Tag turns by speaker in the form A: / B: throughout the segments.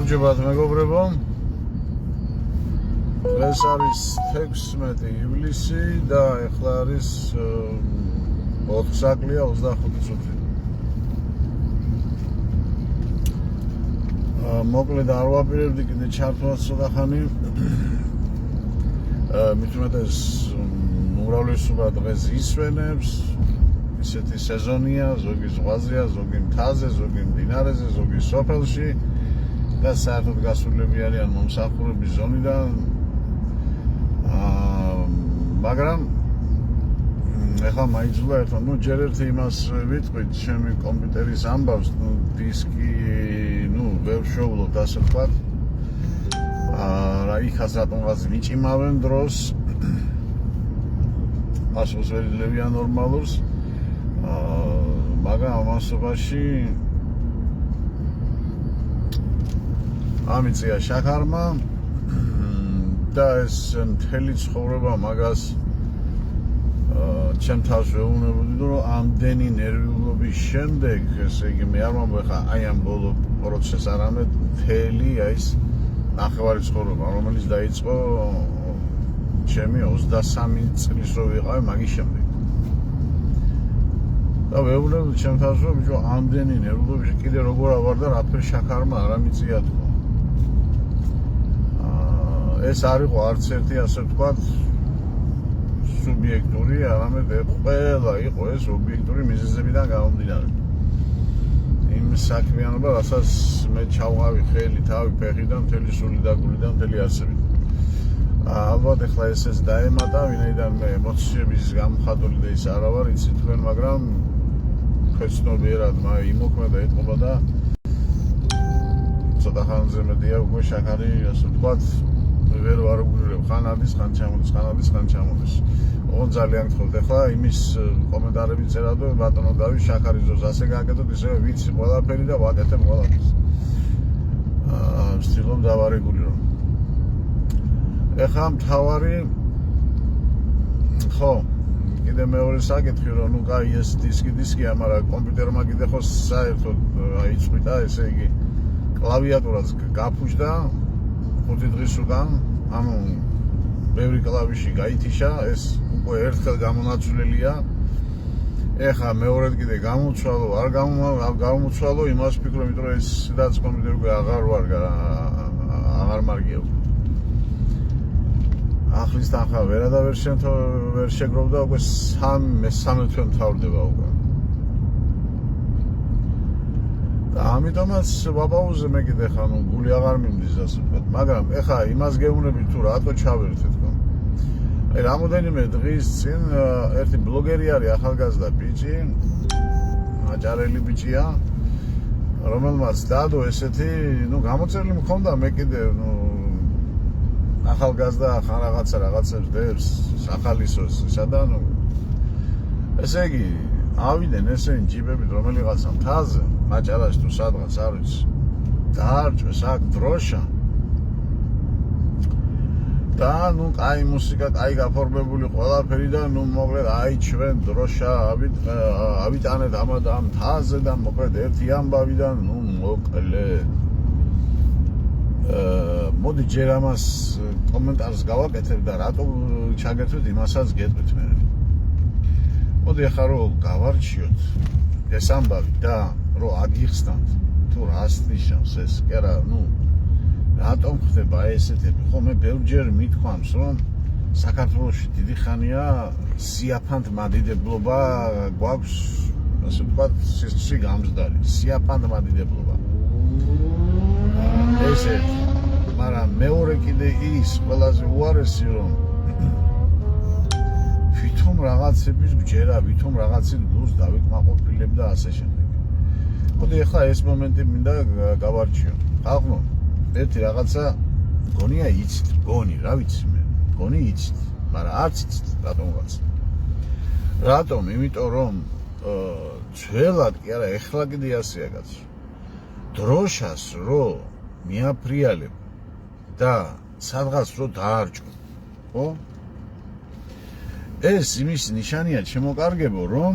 A: გამარჯობათ მეგობრებო. დღეს არის 16 ივლისი და ეხლა არის 4 საკლია 25 წუთი. მოკლედ არ ვაპირებდი კიდე ჩართვას ცოტა ხანი. მით უმეტეს უმრავლესობა დღეს ისვენებს. ისეთი სეზონია, ზოგი ზღვაზეა, ზოგი მთაზე, ზოგი მდინარეზე, ზოგი სოფელში და საერთოდ გასულები არიან მომსახურების ზონიდან. მაგრამ ეხლა მაიძულა ერთმა, ჯერ ერთი იმას ვიტყვით, ჩემი კომპიუტერის ამბავს, დისკი, ვერ შოვლობ ასე ვთქვათ. რა იქაც რატომღაც მიჭიმავენ დროს. ასოს ვერ იძლევია ნორმალურს. მაგრამ ამასობაში ამიწია შაქარმა და ეს მთელი ცხოვრება მაგას ჩემ თავს ვეუბნებოდი, რომ ამდენი ნერვიულობის შემდეგ, ესე იგი მე არ მომბ ხა აი ამ ბოლო პროცესს არამედ მთელი აი ეს ნახევარი ცხოვრება, რომელიც დაიწყო ჩემი 23 წლის რო ვიყავი მაგის შემდეგ. და ვეუბნებოდი ჩემ თავს, რომ ბიჭო ამდენი ნერვიულობის კიდე როგორ ავარ და რაფერ შაქარმა არ ამიწია თქო. ეს არ იყო არც ერთი ასე ვთქვათ სუბიექტური, არამედ ყველა იყო ეს ობიექტური მიზეზებიდან გამომდინარე. იმ საქმიანობა, რასაც მე ჩავყავი ხელი, თავი, ფეხი და მთელი სული და გული და მთელი არსებით. ალბათ ეხლა ესეც დაემატა, ვინაიდან მე ემოციების გამოხატული და ის არა ვარ, იცით თქვენ, მაგრამ ქვეცნობიერად იმოქმედა ეთყობა და ცოტა ხანზე მეტია უკვე შაქარი, ასე ვთქვათ, ვერ ვარ უგვრევ, ხან არის, ხან ჩამოდის, ხან არის, ხან ჩამოდის. ოღონდ ძალიან გთხოვთ, ეხლა იმის კომენტარები წერადო, ბატონო დავით შაქარის დროს ასე გააკეთოთ, ისე ვიცი ყველაფერი და ვაკეთებ ყველაფერს. ვცდილობ დავარეგული რომ. ეხლა მთავარი ხო, კიდე მეორე საკითხი, რომ კაი ეს დისკია, მაგრამ კომპიუტერმა კიდე ხო საერთოდ იწვიდა, ესე იგი კლავიატურაც გაფუჭდა 5 დღის უკან, ანუ ბევრი კლავიში გაითიშა, ეს უკვე ერთხელ გამონაცვლელია. ეხლა მეორედ კიდე გამოცვალო, არ გამოცვალო, იმას ვფიქრობ, იმიტომ რომ ეს რაც კომპიუტერი უკვე აღარ მარგია. ახლის თანხა ვერ შეგროვდა, უკვე 13 თვე მთავრდება უკვე. და ამიტომაც ვაპაუზე მე კიდე ხან გული აღარ მიმდის ასე ვთქვათ, მაგრამ ეხლა იმას გეუბნები თუ რატო ჩავერთე თქო. აი რამოდენიმე დღის წინ ერთი ბლოგერი არის ახალგაზრდა ბიჭი, აჭარელი ბიჭია, რომელმაც დადო ესეთი, გამოწერილი მქონდა მე კიდე, ახალგაზრდა ხან რაღაცებს დევს, სახალისოს ისა და ესე იგი ავიდნენ ესენი ჯიპებით რომელიღაცა მთაზე, მაჭარაში თუ სადღაც არ ვიცი, დაარჩეს აქ დროშა და კაი მუსიკა, კაი გაფორმებული ყველაფერი და მოკლედ აი ჩვენ დროშა ავიტანეთ ამ მთაზე და მოკლედ ერთი ამბავი და მოკლედ მოდი ჯერ ამას კომენტარს გავაკეთებ და რატო ჩაგერთვით იმასაც გეტყვით მე. მოდი ახლა რომ გავარჩიოთ ეს ამბავი და რომ აგიხსნათ თუ რას ნიშნავს ეს, კი არა, რატომ ხდება ესეთები, ხო მე ბევრჯერ მithქვამს, რომ საქართველოში დიდი ხანია სიაფანტმადიდებლობა გვაქვს, ასე ვთქვათ, სისხლში გამზდარი, სიაფანტმადიდებლობა. ესე, მაგრამ მეორე კიდე ის ყველაზე უარესი, რომ ვითომ რაღაცების გჯერა, ვითომ რაღაცის გულს დავიკმაყოფილებ და ასე შემდეგ. მოდი ახლა ეს მომენტი მინდა გავარჩიო. ხალხო, ერთი რაღაცა გონია იცით, რა ვიცი მე, გონი იცით, მაგრამ არც იცით რატომღაც. რატომ? იმიტომ რომ ძველად კი არა, ეხლა კიდე ასეა კაცო. დროშას რო მიაფრიალებ და სადღაც რო დაარჭო, ხო? ეს იმის ნიშანია ჩემო კარგებო, რომ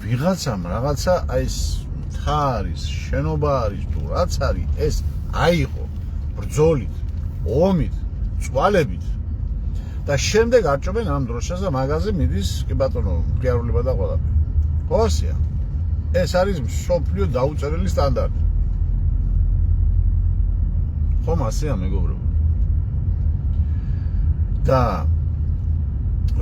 A: ვიღაცამ რაღაცა აი ეს ხა არის, შენობა არის, თუ რაც არის, ეს აიღო ბრძოლით, ომით, წვალებით და შემდეგ არჭობენ ამ დროშას და მაგაზე მიდის კი ბატონო, ღიარულება და ყველაფერი. ხო ასეა. ეს არის მსოფლიო დაუწერელი სტანდარტი. ხომ ასეა მეგობრებო. და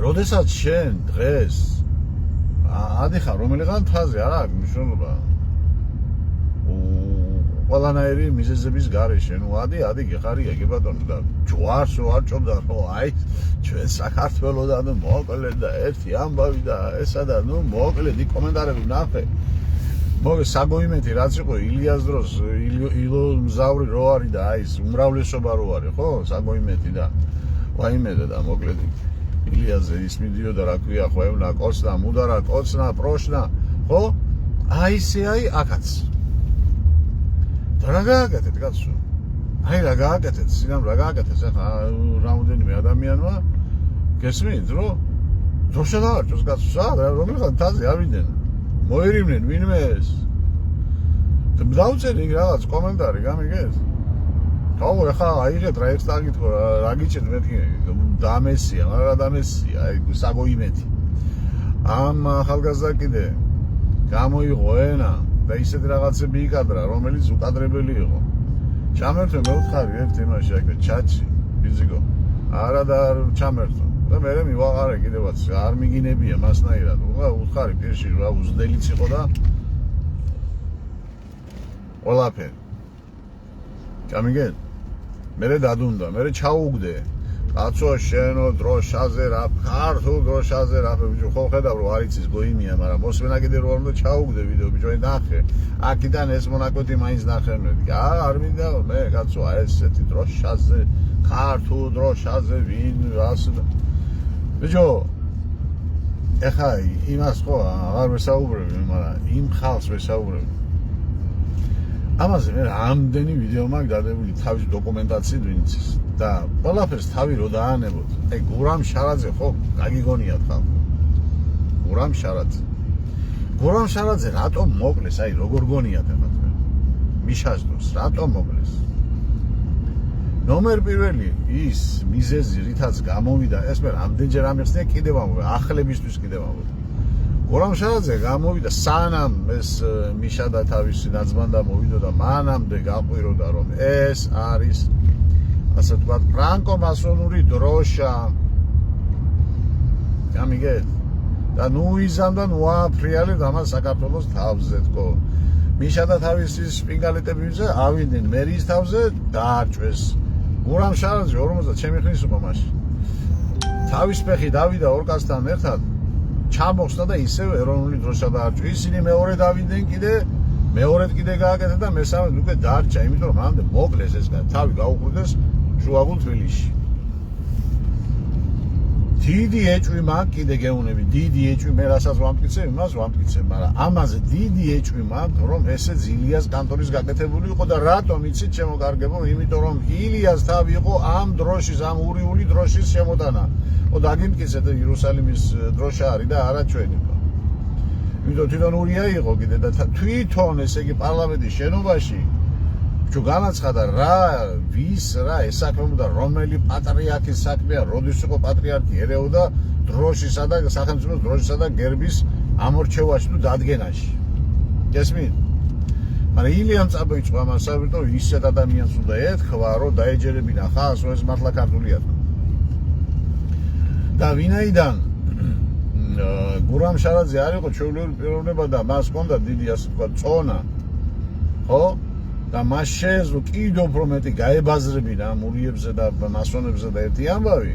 A: როდესაც შენ დღეს ადიხარ რომელიღან თაზე არა აქვს მნიშვნელობა ყველანაირი მიზეზების გარეშე ნუ ადი გეხარია კი ბატონო და ჯვარს რო არჭობდა ხო აი ჩვენ საქართველოდან მოკლედ და ერთი ამბავი და ესა და ნუ მოკლედ იქ კომენტარები ნახე მოგე საგოიმეთი რაც იყო ილიას დროს ილო მზავრი რო არის და აი ეს უმრავლესობა რო არის ხო საგოიმეთი და ვაიმედე და მოკლედ ილიაზე ის მიდიოდა რა ქვია ხო ევნა კოცნა მუდარა კოცნა პროშნა ხო აი ესე აი აკაც და რა გააკეთეთ კაცო აი რა გააკეთეთ სინამ რა გააკეთეთ ახლა რამოდენიმე ადამიანმა გესმით რომ დროშა დაარჭოს კაცო სად რომელიღაც თაზე ავიდნენ მოერიმნენ ვინმე ეს დავწერე რაღაც კომენტარი გამიგეს თავ ახლა აიღეთ რა ერთს დაგითქო რა გიჭირთ მეთქი დამესია რა დამესია აი საგოიმეთი ამ ახალგაზრდა კიდე გამოიღო ენა და ისეთი რაღაცები იკადრა რომელიც უკადრებელი იყო ჩამერთვე მეუთხარი ერთ იმაში აქ ჩატში ფიზიკო არა და ჩამერთვე და მე მივაყარე კიდევაც არ მიგინებია მასნაირად უთხარი პირში რა უზდელიც იყო და ყველაფერი გამიგეთ მე დადუნდა მე ჩაუგდე კაცო შენო დროშაზე რა ქართულ დროშაზე რა ბიჭო ხო ხედავ რომ არ იცის გოიმია მაგრამ მოსვენა კიდე რო არ უნდა ჩაუგდე ვიდეო ბიჭო ნახე აქიდან ეს მონაკვეთი მაინც ნახევნები არ მინდა მე კაცო ესეთი დროშაზე ქართულ დროშაზე ვინ რას ბიჭო ეხა იმას ხო აღარ ვესაუბრები მაგრამ იმ ხალხს ვესაუბრები ამაზე მე ამდენი ვიდეო მაქვს დადებული თავის დოკუმენტაციით ვინც ის და ყველაფერს თავი რო დაანებოთ აი გურამ შარაძე ხო გაგიგონიათ ხალხო გურამ შარაძე რატომ მოკლეს აი როგორ გონიათ ახლა მიშას დროს რატომ მოკლეს ნომერ პირველი ის მიზეზი რითაც გამოვიდა ეს მე რამდენჯერ ამიხსნია კიდევ ამბობ ახლებისთვის კიდევ ამბობ გურამ შარაძე გამოვიდა სანამ ეს მიშა და თავისი ნაცბანდა მოვიდოდა მანამდე გაყვიროდა რომ ეს არის ასე თქვა ფრანკო-მასონური დროშა გამიგეთ და ნუ იზამდა ნუ აფრიალებ ამას საქართველოს თავზე თქო მიშა და თავისი სპინგალეტები ვიზე ავიდნენ მერის თავზე დაარჭვეს გურამ შარაძე 50 ჩემი ხნის იყო მაშინ თავის ფეხი დავიდა ორკასთან ერთად ჩამოხსნა და ისევ ეროვნული დროშა დაარჭვა ისინი მეორე დავიდნენ კიდე მეორედ კიდე გააკეთა და მესამედ უკვე დარჭა იმიტომ რომ მანამდე მოკლეს ეს თავი გაუყრდეს შუაგულ თბილისში დიდი ეჭვი მაქვს კიდე გეუნები დიდი ეჭვი მე რასაც ვამტკიცებ იმას ვამტკიცებ მაგრამ ამაზე დიდი ეჭვი მაქვს რომ ესეც ილიას კანტორის გაკეთებული იყო და რატომ იცით ჩემო კარგებო იმიტომ რომ ილიას თავი იყო ამ დროშის ამ ურიული დროშის შემოტანა ო დაგიმტკიცეთ იერუსალიმის დროშა არის და არა ჩვენი იმიტომ თვითონ ურია იყო კიდე და თვითონ ესე იგი პარლამენტის შენობაში თუ განაცხადა რა ვის რა ესაქმებოდა რომელი პატრიარქის საქმეა როდის იყო პატრიარქი ერეოდა დროშისა და სახელმწიფოს დროშისა და გერბის ამორჩევაში თუ დადგენაში გესმით მაგრამ ილიამ წაბოიწყო ამას საერთოდ ისეთ ადამიანს უნდა ეთქვა რომ დაეჯერებინა ხალხს რომ ეს მართლა ქართულია და ვინაიდან გურამ შარაძე არ იყო ჩვეულებრივი პიროვნება და მას ჰქონდა დიდი ასე თქვა წონა ხო და მას შეეძლო კიდევ უფრო მეტი გაებაზრებინა ამ ურიებზე და მასონებზე და ერთი ამბავი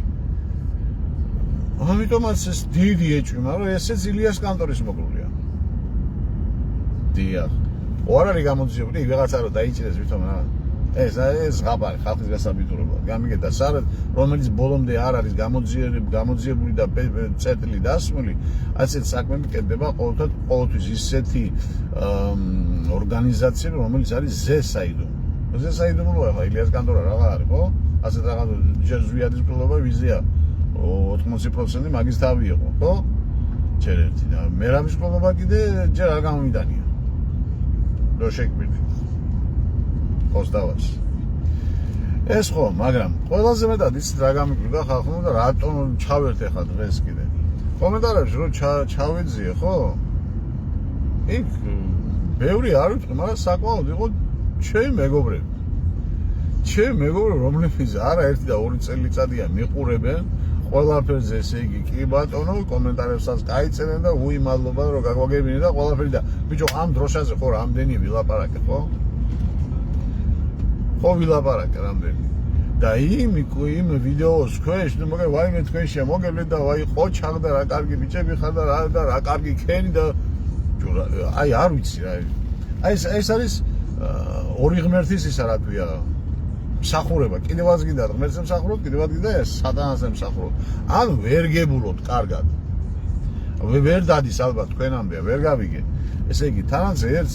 A: ამიტომაც ეს დიდი ეჭვი მაგრამ ესეც ილიას კანტორის მოკლულია დიახ არ არის გამოძიებული ვიღაცა რომ დაიჭირეს ვითომ რა ეს ღაბარი ხალხის გასაბიტურება გამიგეთ და საერთოდ რომელიც ბოლომდე არ არის გამოძიებული და წერტილი დასმული ასეთ საქმეები კეთდება ყოველთვის ისეთი ორგანიზაციები რომელიც არის ზესაიდუმლო ახლა ილიას კანტორა რა არის ხო ასეთ რაღაც ჯერ ზვიადის კლუბა ვიზია 80% მაგის თავი იყო ხო ჯერ ერთი და მერამის კლუბა კიდე ჯერ არ გამომიდანია რო შეკვირდით პოსტავას ეს ხო მაგრამ ყველაზე მეტად იცით რა გამიკვირდა ხალხმა და რატომ ჩავერთ ახლა დღეს კიდე კომენტარებში რო ჩავეძიე ხო იქ ბევრი არ ვიტყვი მაგრამ საკმაოდ იყო ჩემი მეგობრები რომლებიც არაერთი და ორი წელიწადია მიყურებენ ყველაფერზე ესე იგი კი ბატონო კომენტარებსაც გაიწერენ და უი მადლობა რომ გაგვაგებინე და ყველაფერი და ბიჭო ამ დროშაზე ხო რამდენი ვილაპარაკე ხო ვილაპარაკე რამდენი და იმ ვიდეოს ქვეშ ნუ მოგე ვაიმე თქვენშია მოგებლეთ და ვაი ხო ჩაღდა რა კარგი ბიჭები ხარ და რა კარგი ქენი და აი არ ვიცი რა აი ეს არის ორი ღმერთის ისა რა ქვია მსახურება კიდევაც გინდა ღმერთს ემსახუროთ კიდევაც გინდა სატანას ემსახუროთ ან ვერ გებულოთ კარგად ვერ დადის ალბათ თქვენამდე ვერ გავიგე ესე იგი თანაც ერთ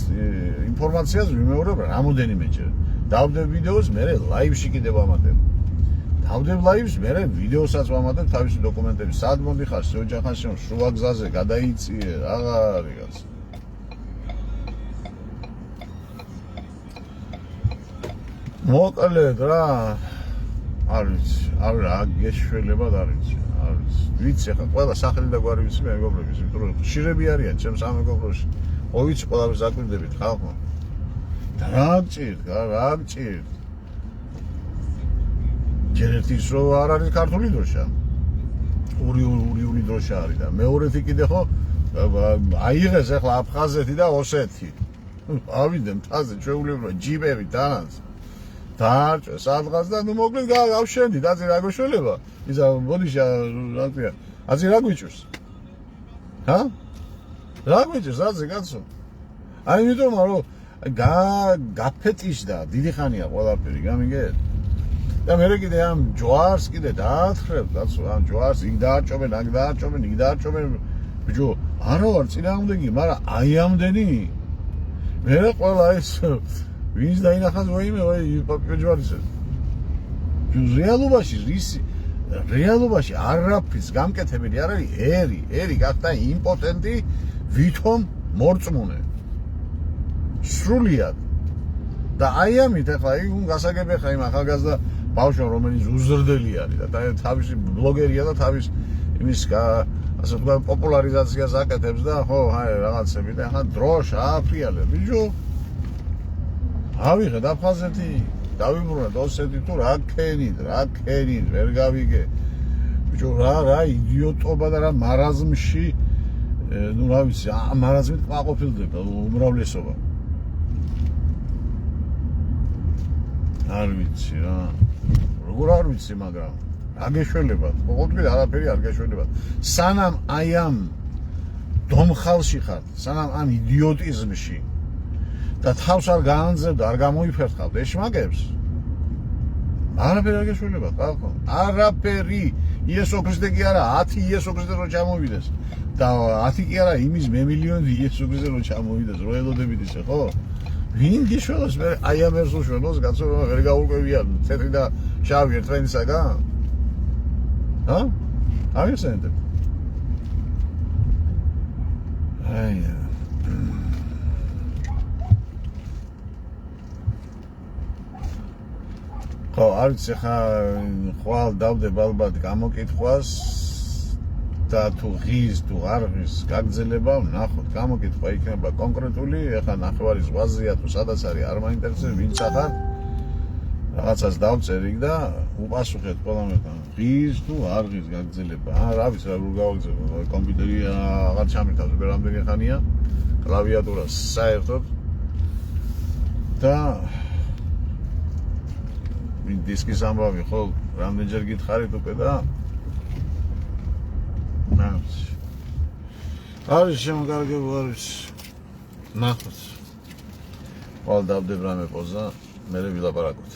A: ინფორმაციას ვიმეორებ რამოდენიმეჯერ დავდებ ვიდეოს მე ლაივში კიდე ვამატებ დავდებ ლაივს მე ვიდეოსაც ვამატებ თავისი დოკუმენტები სად მომიხარ შეოჯახანში შუა გზაზე გადაიწიე აღარ არის მოკლედ რა არის რა გეშველებად არის ვიცი ახლა ყველა სახელი და გვარი ვიცი მეგობრების იმიტომ რომ ხშირები არიან ჩემს ამ მეგობრებში ვიცი ყველაფერს აკვირდებით ხალხო და რა გჭირთ ჯერეთის რო არ არის ქართული დროშა ურიული დროშა არის და მეორეთი კიდე ხო აიღეს ახლა აფხაზეთი და ოსეთი ავიდნენ მთაზე ჩვეულებრივ ჯიპები თანაც დაარჭე სადღაც და ნუ მოკლედ გავშენდი დაზე რა გეშველება ისა ბოდიშა რა ქვია აზე რა გვიჭირს ჰა რა გვიჭირს აზე კაცო აი იმიტომ რომ გაფეტიშდა დიდი ხანია ყველაფერი გამიგეთ და მე კიდე ამ ჯვარს კიდე დაათხრებ კაცო ამ ჯვარს იქ დაარჭობენ აქ დაარჭობენ ბიჭო არა ვარ წინააღმდეგი მაგრამ აი ამდენი მე ყველა ეს ვინც დაინახავს ვაიმე პაპიოჯვარისე რეალობაში არაფრის გამკეთებელი არ არის ერი გახდა იმპოტენტი ვითომ მორწმუნე სრულიად და აი ამით ახლა იმ გასაგები ხა იმ ახალგაზრდა ბავშვო რომელიც უზრდელი არის და თავისი ბლოგერია და თავის იმის ასე ვთქვათ პოპულარიზაციას აკეთებს და ხო აი რაღაცები და ახლა დროშა აფრიალებ ბიჭო ავიღეთ აფხაზეთი დავიბრუნეთ ოსეთი თუ რა ქენით ვერ გავიგე ბიჭო რა იდიოტობა და რა მარაზმში ნუ რა ვიცი მარაზმით ყვაყოფილდება უმრავლესობა არ ვიცი რა როგორ არ ვიცი მაგრამ რა გეშველებათ ყოველთვის არაფერი არ გეშველებათ სანამ აი ამ დომხალში ხარ სანამ ამ იდიოტიზმში და თავს არ გაანძებ და არ გამოიფერხავთ ეშმაკებს არაფერი არ გეშველებათ ხალხო არაფერი იესო ქრისტე კი არა 10 იესო ქრისტე რო ჩამოვიდეს და 10 კი არა იმის მე მილიონი იესო ქრისტე რო ჩამოვიდეს რო ელოდებით ისე ხო ვინ გიშველოს მე აი ამ ერთს უშვენოს კაცო რომ ვერ გაურკვევიან თეთრი და შავი ერთმანეთისაგან ჰა ავიხსენეთ აი ხო არც ხა ხვალ დავდებ ალბათ გამოკითხვას და თუ ღირს თუ არ ღირს გაგრძელება ვნახოთ გამოკითხვა იქნება კონკრეტული ეხლა ნახევარი ზღვაზეა თუ სადაც არის არ მაინტერესებს ვინც ახარ რაღაცას დავწერ იქ და უპასუხეთ ყველამეთან ღირს თუ არ ღირს გაგრძელება რა ვიცი რა გავაგზავნო კომპიუტერი აღარ ჩამირთავს უკვე რამდენი ხანია კლავიატურა საერთოდ და ვინ დისკის ამბავი ხო რამდენჯერ გითხარით უკვე და არის შემოგარგებული არის ნახოთ. Ვალ დავდებ რამე პოზა, მე ვილაპარაკოთ.